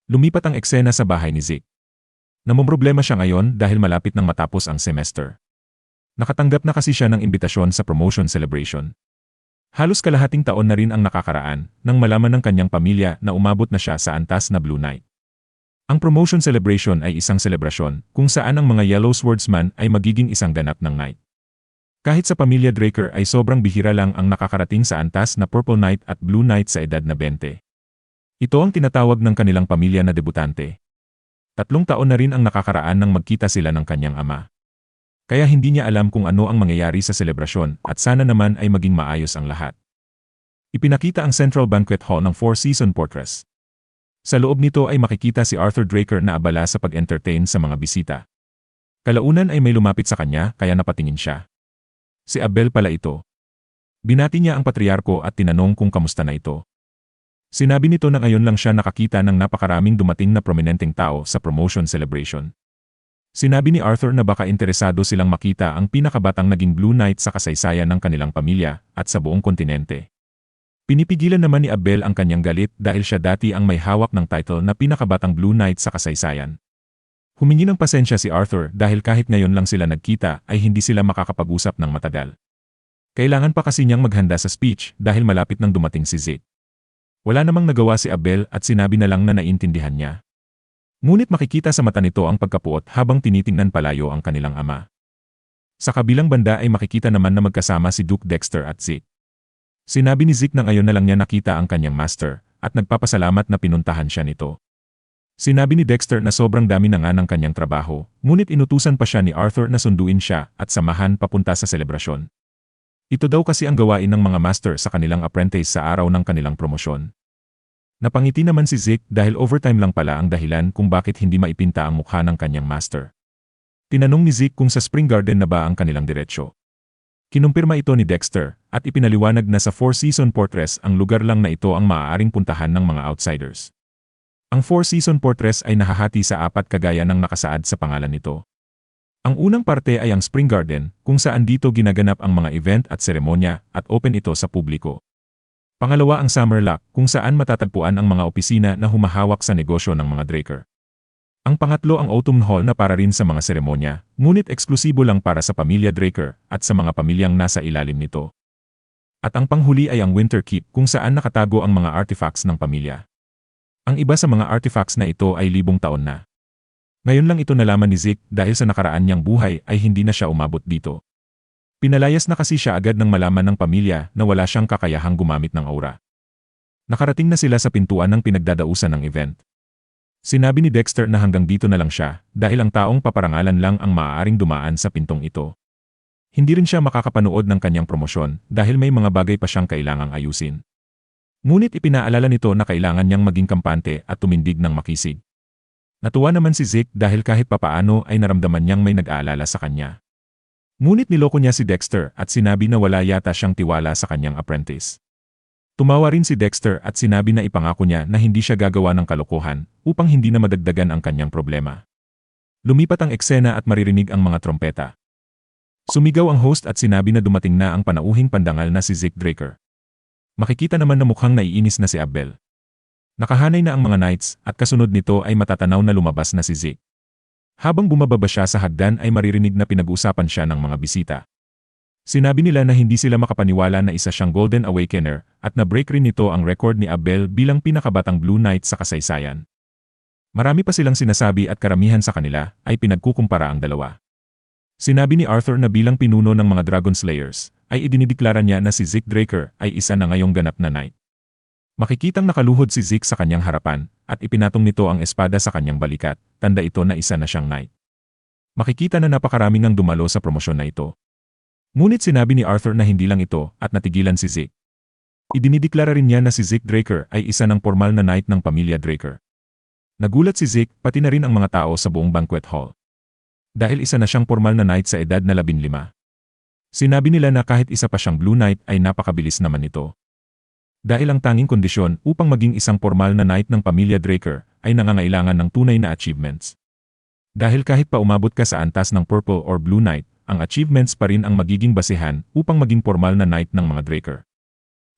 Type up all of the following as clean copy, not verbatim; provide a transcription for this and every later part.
Lumipat ang eksena sa bahay ni Zeke. Namomroblema siya ngayon dahil malapit nang matapos ang semester. Nakatanggap na kasi siya ng imbitasyon sa promotion celebration. Halos kalahating taon na rin ang nakakaraan nang malaman ng kanyang pamilya na umabot na siya sa antas na Blue Knight. Ang promotion celebration ay isang selebrasyon kung saan ang mga Yellow Swordsman ay magiging isang ganap ng knight. Kahit sa pamilya Draker ay sobrang bihira lang ang nakakarating sa antas na Purple Knight at Blue Knight sa edad na 20. Ito ang tinatawag ng kanilang pamilya na debutante. 3 taon na rin ang nakakaraan nang magkita sila ng kanyang ama. Kaya hindi niya alam kung ano ang mangyayari sa selebrasyon at sana naman ay maging maayos ang lahat. Ipinakita ang Central Banquet Hall ng Four Seasons Fortress. Sa loob nito ay makikita si Arthur Draker na abala sa pag-entertain sa mga bisita. Kalaunan ay may lumapit sa kanya kaya napatingin siya. Si Abel pala ito. Binati niya ang patriarko at tinanong kung kamusta na ito. Sinabi nito na ngayon lang siya nakakita ng napakaraming dumating na prominenteng tao sa promotion celebration. Sinabi ni Arthur na baka interesado silang makita ang pinakabatang naging Blue Knight sa kasaysayan ng kanilang pamilya at sa buong kontinente. Pinipigilan naman ni Abel ang kanyang galit dahil siya dati ang may hawak ng title na pinakabatang Blue Knight sa kasaysayan. Humingi ng pasensya si Arthur dahil kahit ngayon lang sila nagkita ay hindi sila makakapag-usap ng matagal. Kailangan pa kasi niyang maghanda sa speech dahil malapit nang dumating si Zeke. Wala namang nagawa si Abel at sinabi na lang na naiintindihan niya. Ngunit makikita sa mata nito ang pagkapuot habang tinitingnan palayo ang kanilang ama. Sa kabilang banda ay makikita naman na magkasama si Duke Dexter at Zeke. Sinabi ni Zeke na ngayon na lang niya nakita ang kanyang master at nagpapasalamat na pinuntahan siya nito. Sinabi ni Dexter na sobrang dami na nga ng kanyang trabaho, ngunit inutusan pa siya ni Arthur na sunduin siya at samahan papunta sa selebrasyon. Ito daw kasi ang gawain ng mga master sa kanilang apprentice sa araw ng kanilang promosyon. Napangiti naman si Zeke dahil overtime lang pala ang dahilan kung bakit hindi maipinta ang mukha ng kanyang master. Tinanong ni Zeke kung sa Spring Garden na ba ang kanilang diretsyo. Kinumpirma ito ni Dexter at ipinaliwanag na sa Four Seasons Fortress ang lugar lang na ito ang maaaring puntahan ng mga outsiders. Ang Four Seasons Fortress ay nahahati sa 4 kagaya ng nakasaad sa pangalan nito. Ang unang parte ay ang Spring Garden kung saan dito ginaganap ang mga event at seremonya at open ito sa publiko. Pangalawa ang Summer Lock kung saan matatagpuan ang mga opisina na humahawak sa negosyo ng mga Draker. Ang pangatlo ang Autumn Hall na para rin sa mga seremonya, ngunit eksklusibo lang para sa pamilya Draker at sa mga pamilyang nasa ilalim nito. At ang panghuli ay ang Winter Keep kung saan nakatago ang mga artifacts ng pamilya. Ang iba sa mga artifacts na ito ay 1000 taon na. Ngayon lang ito nalaman ni Zeke dahil sa nakaraan niyang buhay ay hindi na siya umabot dito. Pinalayas na kasi siya agad nang malaman ng pamilya na wala siyang kakayahang gumamit ng aura. Nakarating na sila sa pintuan ng pinagdadausan ng event. Sinabi ni Dexter na hanggang dito na lang siya dahil ang taong paparangalan lang ang maaaring dumaan sa pintong ito. Hindi rin siya makakapanood ng kanyang promosyon dahil may mga bagay pa siyang kailangang ayusin. Ngunit ipinaalala nito na kailangan niyang maging kampante at tumindig ng makisig. Natuwa naman si Zeke dahil kahit papaano ay naramdaman niyang may nag-aalala sa kanya. Ngunit niloko niya si Dexter at sinabi na wala yata siyang tiwala sa kanyang apprentice. Tumawa rin si Dexter at sinabi na ipangako niya na hindi siya gagawa ng kalokohan upang hindi na madagdagan ang kanyang problema. Lumipat ang eksena at maririnig ang mga trompeta. Sumigaw ang host at sinabi na dumating na ang panauhing pandangal na si Zeke Draker. Makikita naman na mukhang naiinis na si Abel. Nakahanay na ang mga knights at kasunod nito ay matatanaw na lumabas na si Zeke. Habang bumababa siya sa hagdan ay maririnig na pinag-uusapan siya ng mga bisita. Sinabi nila na hindi sila makapaniwala na isa siyang Golden Awakener at na-break rin nito ang record ni Abel bilang pinakabatang Blue Knight sa kasaysayan. Marami pa silang sinasabi at karamihan sa kanila ay pinagkukumpara ang dalawa. Sinabi ni Arthur na bilang pinuno ng mga Dragon Slayers ay idinideklara niya na si Zeke Draker ay isa na ngayong ganap na knight. Makikitang nakaluhod si Zeke sa kanyang harapan at ipinatong nito ang espada sa kanyang balikat, tanda ito na isa na siyang knight. Makikita na napakaraming nang dumalo sa promosyon na ito. Ngunit sinabi ni Arthur na hindi lang ito at natigilan si Zeke. Idinideklara rin niya na si Zeke Draker ay isa ng formal na knight ng pamilya Draker. Nagulat si Zeke pati na rin ang mga tao sa buong banquet hall. Dahil isa na siyang formal na knight sa edad na 15. Sinabi nila na kahit isa pa siyang Blue Knight ay napakabilis naman ito. Dahil ang tanging kondisyon upang maging isang formal na knight ng pamilya Draker ay nangangailangan ng tunay na achievements. Dahil kahit pa umabot ka sa antas ng Purple or Blue Knight, ang achievements pa rin ang magiging basehan upang maging formal na knight ng mga Draker.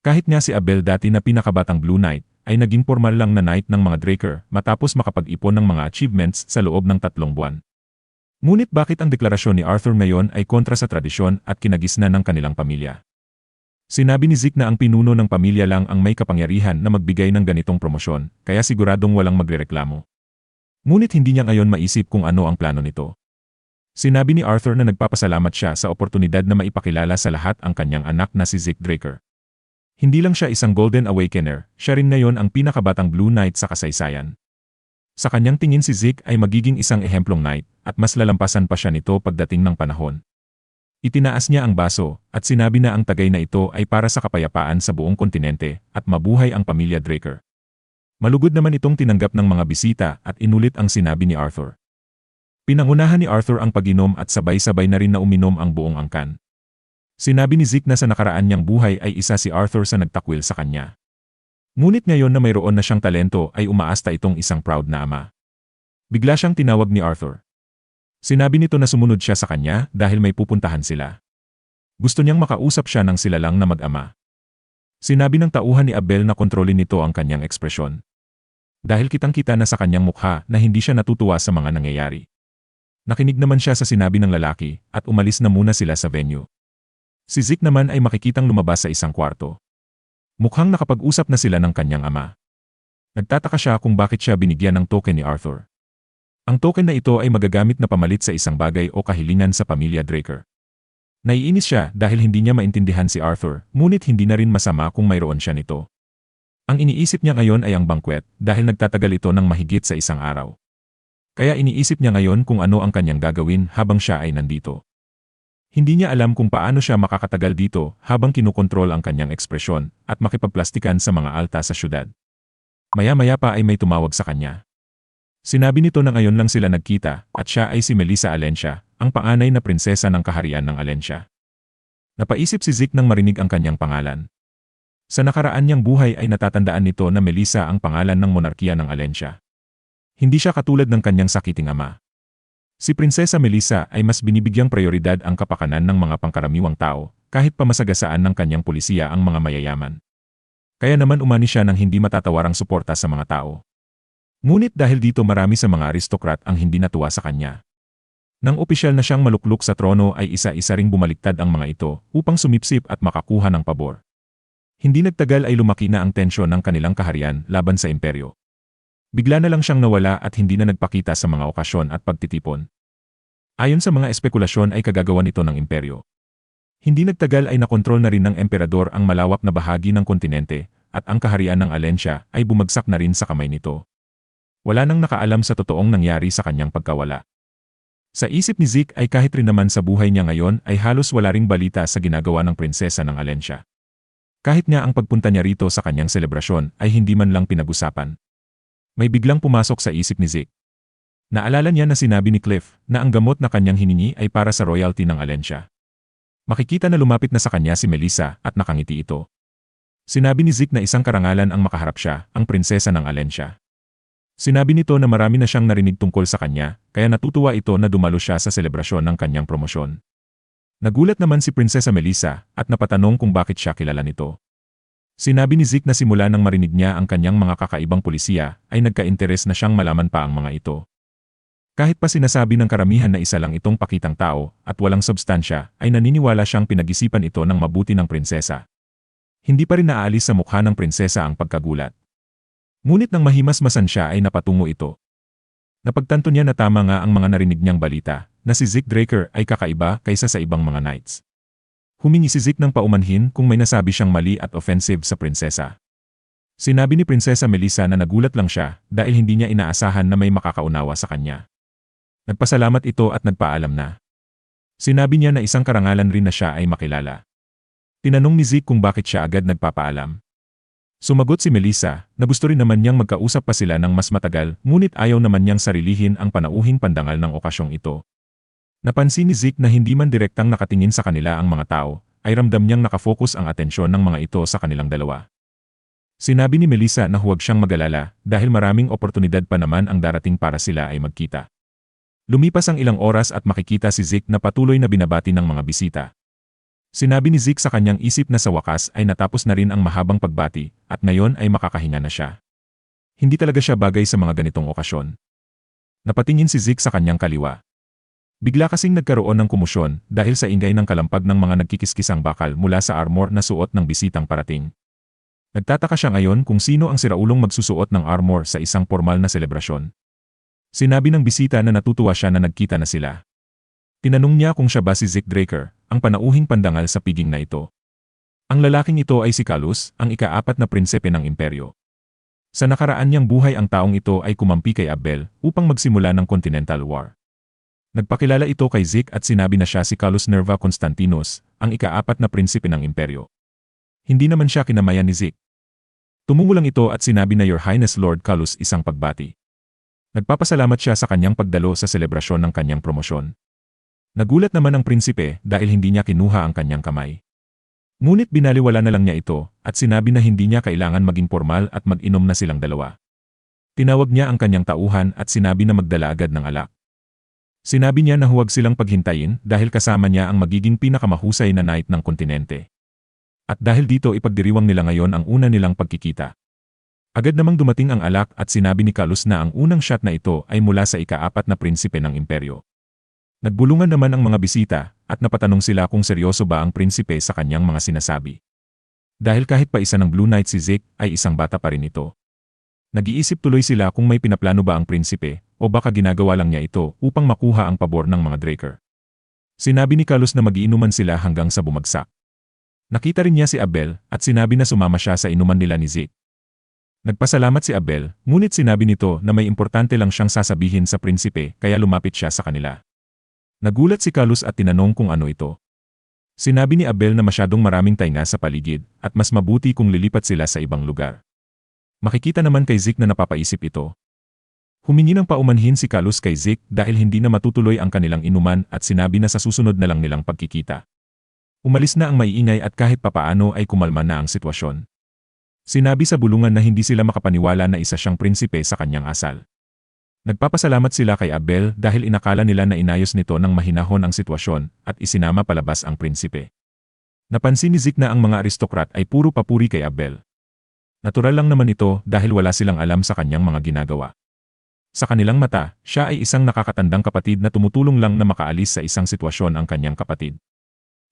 Kahit nga si Abel dati na pinakabatang Blue Knight, ay naging formal lang na knight ng mga Draker matapos makapag-ipon ng mga achievements sa loob ng 3 buwan. Ngunit bakit ang deklarasyon ni Arthur ngayon ay kontra sa tradisyon at kinagisnan ng kanilang pamilya? Sinabi ni Zeke na ang pinuno ng pamilya lang ang may kapangyarihan na magbigay ng ganitong promosyon, kaya siguradong walang magrereklamo. Ngunit hindi niya ngayon maisip kung ano ang plano nito. Sinabi ni Arthur na nagpapasalamat siya sa oportunidad na maipakilala sa lahat ang kanyang anak na si Zeke Draker. Hindi lang siya isang Golden Awakener, siya rin ngayon ang pinakabatang Blue Knight sa kasaysayan. Sa kanyang tingin si Zeke ay magiging isang ehemplong knight, at mas lalampasan pa siya nito pagdating ng panahon. Itinaas niya ang baso, at sinabi na ang tagay na ito ay para sa kapayapaan sa buong kontinente, at mabuhay ang pamilya Draker. Malugod naman itong tinanggap ng mga bisita at inulit ang sinabi ni Arthur. Pinangunahan ni Arthur ang pag-inom at sabay-sabay na rin na uminom ang buong angkan. Sinabi ni Zeke na sa nakaraan niyang buhay ay isa si Arthur sa nagtakwil sa kanya. Ngunit ngayon na mayroon na siyang talento ay umaasta itong isang proud na ama. Bigla siyang tinawag ni Arthur. Sinabi nito na sumunod siya sa kanya dahil may pupuntahan sila. Gusto niyang makausap siya ng sila lang na mag-ama. Sinabi ng tauhan ni Abel na kontrolin nito ang kanyang ekspresyon. Dahil kitang-kita na sa kanyang mukha na hindi siya natutuwa sa mga nangyayari. Nakinig naman siya sa sinabi ng lalaki at umalis na muna sila sa venue. Si Zeke naman ay makikitang lumabas sa isang kwarto. Mukhang nakapag-usap na sila ng kanyang ama. Nagtataka siya kung bakit siya binigyan ng token ni Arthur. Ang token na ito ay magagamit na pamalit sa isang bagay o kahilingan sa pamilya Draker. Naiinis siya dahil hindi niya maintindihan si Arthur, ngunit hindi na rin masama kung mayroon siya nito. Ang iniisip niya ngayon ay ang banquet dahil nagtatagal ito ng mahigit sa isang araw. Kaya iniisip niya ngayon kung ano ang kanyang gagawin habang siya ay nandito. Hindi niya alam kung paano siya makakatagal dito habang kinukontrol ang kanyang ekspresyon at makipagplastikan sa mga alta sa syudad. Maya-maya pa ay may tumawag sa kanya. Sinabi nito na ngayon lang sila nagkita at siya ay si Melissa Alencia, ang panganay na prinsesa ng kaharian ng Alencia. Napaisip si Zeke nang marinig ang kanyang pangalan. Sa nakaraan niyang buhay ay natatandaan nito na Melissa ang pangalan ng monarkiya ng Alencia. Hindi siya katulad ng kanyang sakiting ama. Si Prinsesa Melissa ay mas binibigyang prioridad ang kapakanan ng mga pangkaramiwang tao, kahit pa masagasaan ng kanyang pulisiya ang mga mayayaman. Kaya naman umani siya ng hindi matatawarang suporta sa mga tao. Ngunit dahil dito marami sa mga aristokrat ang hindi natuwa sa kanya. Nang opisyal na siyang maluklok sa trono ay isa-isa ring bumaliktad ang mga ito upang sumipsip at makakuha ng pabor. Hindi nagtagal ay lumaki na ang tensyon ng kanilang kaharian laban sa imperyo. Bigla na lang siyang nawala at hindi na nagpakita sa mga okasyon at pagtitipon. Ayon sa mga espekulasyon ay kagagawan ito ng imperyo. Hindi nagtagal ay nakontrol na rin ng emperador ang malawak na bahagi ng kontinente at ang kaharian ng Alencia ay bumagsak na rin sa kamay nito. Wala nang nakaalam sa totoong nangyari sa kanyang pagkawala. Sa isip ni Zeke ay kahit rin naman sa buhay niya ngayon ay halos wala ring balita sa ginagawa ng prinsesa ng Alencia. Kahit nga ang pagpunta niya rito sa kanyang selebrasyon ay hindi man lang pinag-usapan. May biglang pumasok sa isip ni Zeke. Naalala niya na sinabi ni Cliff na ang gamot na kanyang hiningi ay para sa royalty ng Alencia. Makikita na lumapit na sa kanya si Melissa at nakangiti ito. Sinabi ni Zeke na isang karangalan ang makaharap siya, ang prinsesa ng Alencia. Sinabi nito na marami na siyang narinig tungkol sa kanya, kaya natutuwa ito na dumalo siya sa selebrasyon ng kanyang promosyon. Nagulat naman si Prinsesa Melissa at napatanong kung bakit siya kilala nito. Sinabi ni Zeke na simula nang marinig niya ang kanyang mga kakaibang pulisiya, ay nagka-interes na siyang malaman pa ang mga ito. Kahit pa sinasabi ng karamihan na isa lang itong pakitang tao at walang substansya, ay naniniwala siyang pinag-isipan ito ng mabuti ng prinsesa. Hindi pa rin naaalis sa mukha ng prinsesa ang pagkagulat. Ngunit nang mahimasmasan siya ay napatungo ito. Napagtanto niya na tama nga ang mga narinig niyang balita, na si Zeke Draker ay kakaiba kaysa sa ibang mga knights. Humingi si Zeke ng paumanhin kung may nasabi siyang mali at offensive sa prinsesa. Sinabi ni Prinsesa Melissa na nagulat lang siya dahil hindi niya inaasahan na may makakaunawa sa kanya. Nagpasalamat ito at nagpaalam na. Sinabi niya na isang karangalan rin na siya ay makilala. Tinanong ni Zeke kung bakit siya agad nagpapaalam. Sumagot si Melissa na gusto rin naman niyang magkausap pa sila ng mas matagal, ngunit ayaw naman niyang sarilihin ang panauhing pandangal ng okasyong ito. Napansin ni Zeke na hindi man direktang nakatingin sa kanila ang mga tao, ay ramdam niyang nakafocus ang atensyon ng mga ito sa kanilang dalawa. Sinabi ni Melissa na huwag siyang mag-alala dahil maraming oportunidad pa naman ang darating para sila ay magkita. Lumipas ang ilang oras at makikita si Zeke na patuloy na binabati ng mga bisita. Sinabi ni Zeke sa kanyang isip na sa wakas ay natapos na rin ang mahabang pagbati at ngayon ay makakahinga na siya. Hindi talaga siya bagay sa mga ganitong okasyon. Napatingin si Zeke sa kanyang kaliwa. Bigla kasing nagkaroon ng komosyon dahil sa ingay ng kalampag ng mga nagkikiskisang bakal mula sa armor na suot ng bisitang parating. Nagtataka siya ngayon kung sino ang siraulong magsusuot ng armor sa isang formal na selebrasyon. Sinabi ng bisita na natutuwa siya na nagkita na sila. Tinanong niya kung siya ba si Zeke Draker, ang panauhing pandangal sa piging na ito. Ang lalaking ito ay si Calus, ang ika-4 na prinsipe ng imperyo. Sa nakaraan niyang buhay ang taong ito ay kumampi kay Abel upang magsimula ng Continental War. Nagpakilala ito kay Zeke at sinabi na siya si Calus Nerva Constantinos, ang ika-4 na prinsipe ng imperyo. Hindi naman siya kinamayan ni Zeke. Tumungo lang ito at sinabi na Your Highness Lord Calus isang pagbati. Nagpapasalamat siya sa kanyang pagdalo sa selebrasyon ng kanyang promosyon. Nagulat naman ang prinsipe dahil hindi niya kinuha ang kanyang kamay. Ngunit binaliwala na lang niya ito at sinabi na hindi niya kailangan maging formal at mag-inom na silang dalawa. Tinawag niya ang kanyang tauhan at sinabi na magdala agad ng alak. Sinabi niya na huwag silang paghintayin dahil kasama niya ang magiging pinakamahusay na knight ng kontinente. At dahil dito ipagdiriwang nila ngayon ang una nilang pagkikita. Agad namang dumating ang alak at sinabi ni Calus na ang unang shot na ito ay mula sa ika-4 na prinsipe ng imperyo. Nagbulungan naman ang mga bisita at napatanong sila kung seryoso ba ang prinsipe sa kanyang mga sinasabi. Dahil kahit pa isa ng Blue Knight si Zeke ay isang bata pa rin ito. Nag-iisip tuloy sila kung may pinaplano ba ang prinsipe o baka ginagawa lang niya ito upang makuha ang pabor ng mga Draker. Sinabi ni Calus na mag-iinuman sila hanggang sa bumagsak. Nakita rin niya si Abel at sinabi na sumama siya sa inuman nila ni Zeke. Nagpasalamat si Abel, ngunit sinabi nito na may importante lang siyang sasabihin sa prinsipe kaya lumapit siya sa kanila. Nagulat si Calus at tinanong kung ano ito. Sinabi ni Abel na masyadong maraming tainga sa paligid at mas mabuti kung lilipat sila sa ibang lugar. Makikita naman kay Zeke na napapaisip ito. Humingi ng paumanhin si Calus kay Zeke dahil hindi na matutuloy ang kanilang inuman at sinabi na sa susunod na lang nilang pagkikita. Umalis na ang maiingay at kahit papaano ay kumalma na ang sitwasyon. Sinabi sa bulungan na hindi sila makapaniwala na isa siyang prinsipe sa kanyang asal. Nagpapasalamat sila kay Abel dahil inakala nila na inayos nito ng mahinahon ang sitwasyon at isinama palabas ang prinsipe. Napansin ni Zeke na ang mga aristokrat ay puro papuri kay Abel. Natural lang naman ito dahil wala silang alam sa kanyang mga ginagawa. Sa kanilang mata, siya ay isang nakakatandang kapatid na tumutulong lang na makaalis sa isang sitwasyon ang kanyang kapatid.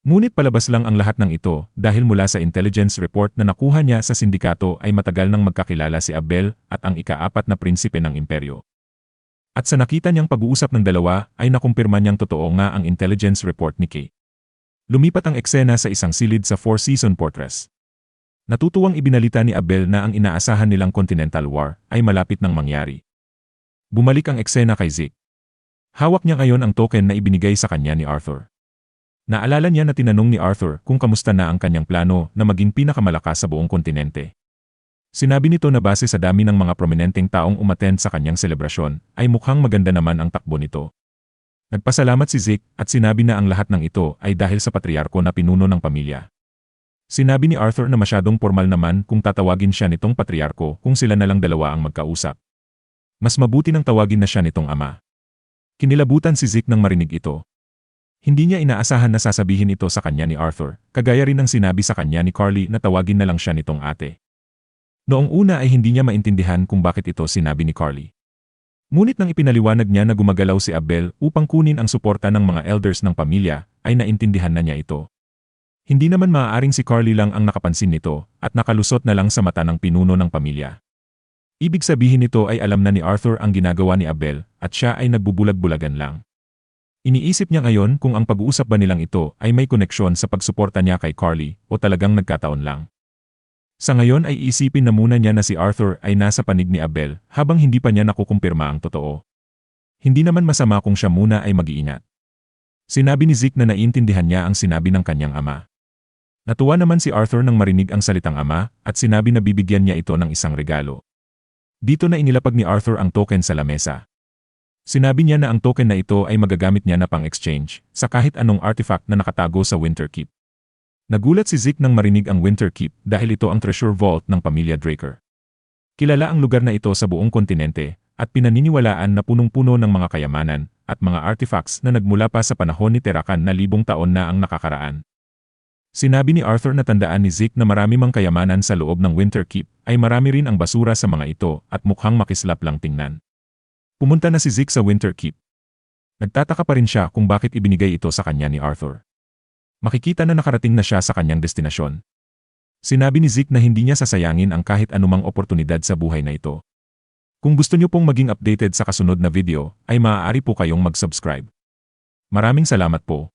Ngunit palabas lang ang lahat ng ito dahil mula sa intelligence report na nakuha niya sa sindikato ay matagal nang magkakilala si Abel at ang ika-4 na prinsipe ng imperyo. At sa nakita niyang pag-uusap ng dalawa ay nakumpirma niyang totoo nga ang intelligence report ni Kay. Lumipat ang eksena sa isang silid sa Four Seasons Fortress. Natutuwang ibinalita ni Abel na ang inaasahan nilang Continental War ay malapit nang mangyari. Bumalik ang eksena kay Zeke. Hawak niya ngayon ang token na ibinigay sa kanya ni Arthur. Naalala niya na tinanong ni Arthur kung kamusta na ang kanyang plano na maging pinakamalakas sa buong kontinente. Sinabi nito na base sa dami ng mga prominenteng taong umattend sa kanyang selebrasyon, ay mukhang maganda naman ang takbo nito. Nagpasalamat si Zeke at sinabi na ang lahat ng ito ay dahil sa patriarko na pinuno ng pamilya. Sinabi ni Arthur na masyadong formal naman kung tatawagin siya nitong patriarko kung sila na lang dalawa ang magkausap. Mas mabuti nang tawagin na siya nitong ama. Kinilabutan si Zeke nang marinig ito. Hindi niya inaasahan na sasabihin ito sa kanya ni Arthur, kagaya rin ng sinabi sa kanya ni Carly na tawagin na lang siya nitong ate. Noong una ay hindi niya maintindihan kung bakit ito sinabi ni Carly. Ngunit nang ipinaliwanag niya na gumagalaw si Abel upang kunin ang suporta ng mga elders ng pamilya, ay naintindihan na niya ito. Hindi naman maaaring si Carly lang ang nakapansin nito at nakalusot na lang sa mata ng pinuno ng pamilya. Ibig sabihin nito ay alam na ni Arthur ang ginagawa ni Abel at siya ay nagbubulag-bulagan lang. Iniisip niya ngayon kung ang pag-uusap ba nilang ito ay may koneksyon sa pagsuporta niya kay Carly o talagang nagkataon lang. Sa ngayon ay isipin na muna niya na si Arthur ay nasa panig ni Abel habang hindi pa niya nakukumpirma ang totoo. Hindi naman masama kung siya muna ay mag-iingat. Sinabi ni Zeke na naiintindihan niya ang sinabi ng kanyang ama. Natuwa naman si Arthur nang marinig ang salitang ama at sinabi na bibigyan niya ito ng isang regalo. Dito na inilapag ni Arthur ang token sa lamesa. Sinabi niya na ang token na ito ay magagamit niya na pang-exchange sa kahit anong artifact na nakatago sa Winter Keep. Nagulat si Zeke nang marinig ang Winter Keep dahil ito ang treasure vault ng pamilya Draker. Kilala ang lugar na ito sa buong kontinente at pinaniniwalaan na punong-puno ng mga kayamanan at mga artifacts na nagmula pa sa panahon ni Terakan na libong taon na ang nakakaraan. Sinabi ni Arthur na tandaan ni Zeke na marami mang kayamanan sa loob ng Winter Keep, ay marami rin ang basura sa mga ito at mukhang makislap lang tingnan. Pumunta na si Zeke sa Winter Keep. Nagtataka pa rin siya kung bakit ibinigay ito sa kanya ni Arthur. Makikita na nakarating na siya sa kanyang destinasyon. Sinabi ni Zeke na hindi niya sasayangin ang kahit anumang oportunidad sa buhay na ito. Kung gusto niyo pong maging updated sa kasunod na video, ay maaari po kayong mag-subscribe. Maraming salamat po.